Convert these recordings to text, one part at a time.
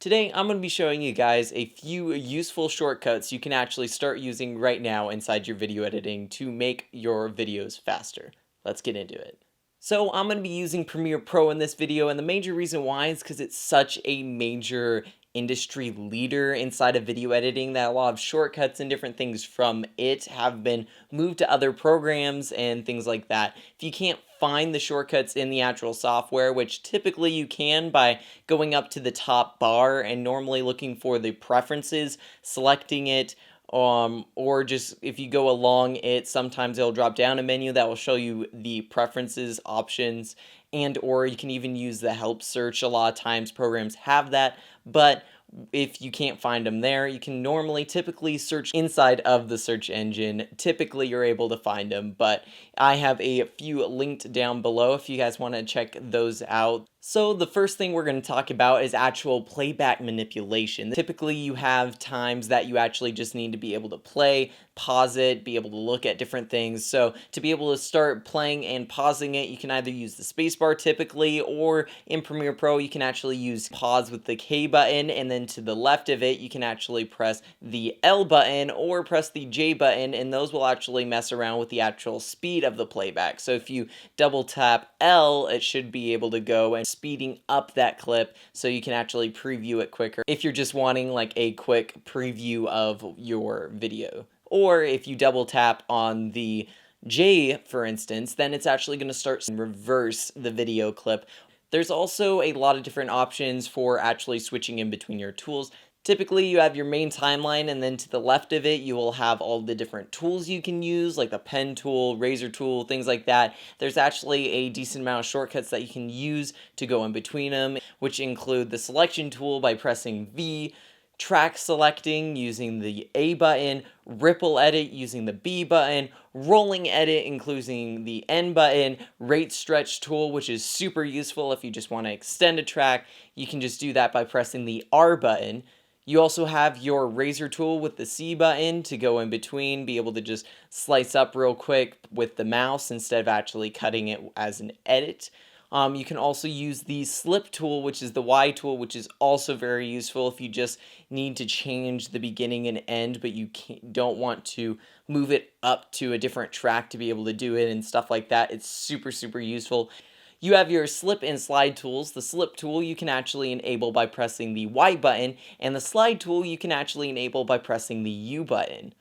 Today, I'm going to be showing you guys a few useful shortcuts you can actually start using right now inside your video editing to make your videos faster. Let's get into it. So I'm going to be using Premiere Pro in this video, and the major reason why is because it's such a major industry leader inside of video editing that a lot of shortcuts and different things from it have been moved to other programs and things like that. If you can't find the shortcuts in the actual software, which typically you can by going up to the top bar and normally looking for the preferences, selecting it, or just if you go along it, sometimes it'll drop down a menu that will show you the preferences options, and or you can even use the help search. A lot of times programs have that, but if you can't find them there, you can typically search inside of the search engine. Typically you're able to find them, but I have a few linked down below if you guys want to check those out. So the first thing we're going to talk about is actual playback manipulation. Typically you have times that you actually just need to be able to play, pause it, be able to look at different things. So to be able to start playing and pausing it, you can either use the spacebar typically, or in Premiere Pro you can actually use pause with the K button, and then to the left of it you can actually press the L button or press the J button, and those will actually mess around with the actual speed of the playback. So if you double tap L, it should be able to go and speeding up that clip so you can actually preview it quicker if you're just wanting like a quick preview of your video. Or if you double tap on the J, for instance, then it's actually going to start and reverse the video clip. There's also a lot of different options for actually switching in between your tools. Typically you have your main timeline, and then to the left of it you will have all the different tools you can use, like the pen tool, razor tool, things like that. There's actually a decent amount of shortcuts that you can use to go in between them, which include the selection tool by pressing V, track selecting using the A button, ripple edit using the B button, rolling edit including the N button, rate stretch tool, which is super useful if you just want to extend a track. You can just do that by pressing the R button. You also have your razor tool with the C button to go in between, be able to just slice up real quick with the mouse instead of actually cutting it as an edit. You can also use the slip tool, which is the Y tool, which is also very useful if you just need to change the beginning and end, but you don't want to move it up to a different track to be able to do it and stuff like that. It's super, super useful. You have your slip and slide tools. The slip tool you can actually enable by pressing the Y button, and the slide tool you can actually enable by pressing the U button.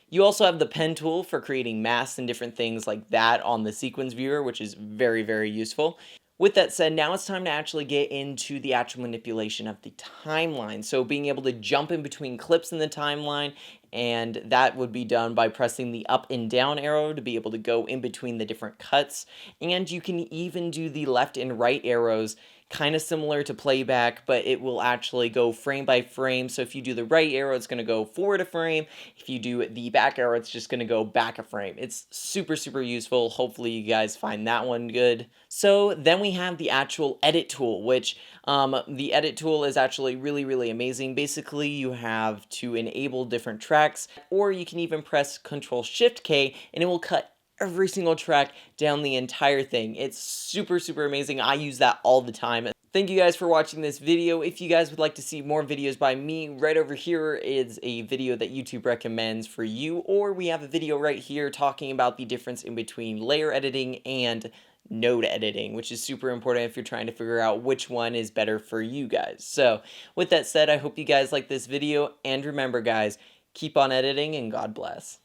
You also have the pen tool for creating masks and different things like that on the sequence viewer, which is very, very useful. With that said, now it's time to actually get into the actual manipulation of the timeline. So being able to jump in between clips in the timeline, and that would be done by pressing the up and down arrow to be able to go in between the different cuts. And you can even do the left and right arrows, kind of similar to playback, but it will actually go frame by frame. So if you do the right arrow, it's going to go forward a frame. If you do the back arrow, it's just going to go back a frame. It's super, super useful. Hopefully you guys find that one good. So then we have the actual edit tool, which the edit tool is actually really, really amazing. Basically, you have to enable different tracks, or you can even press Ctrl-Shift-K and it will cut every single track down the entire thing. It's super, super amazing. I use that all the time. Thank you guys for watching this video. If you guys would like to see more videos by me, right over here is a video that YouTube recommends for you, or we have a video right here talking about the difference in between layer editing and node editing, which is super important if you're trying to figure out which one is better for you guys. So with that said, I hope you guys like this video, and remember guys, keep on editing and God bless.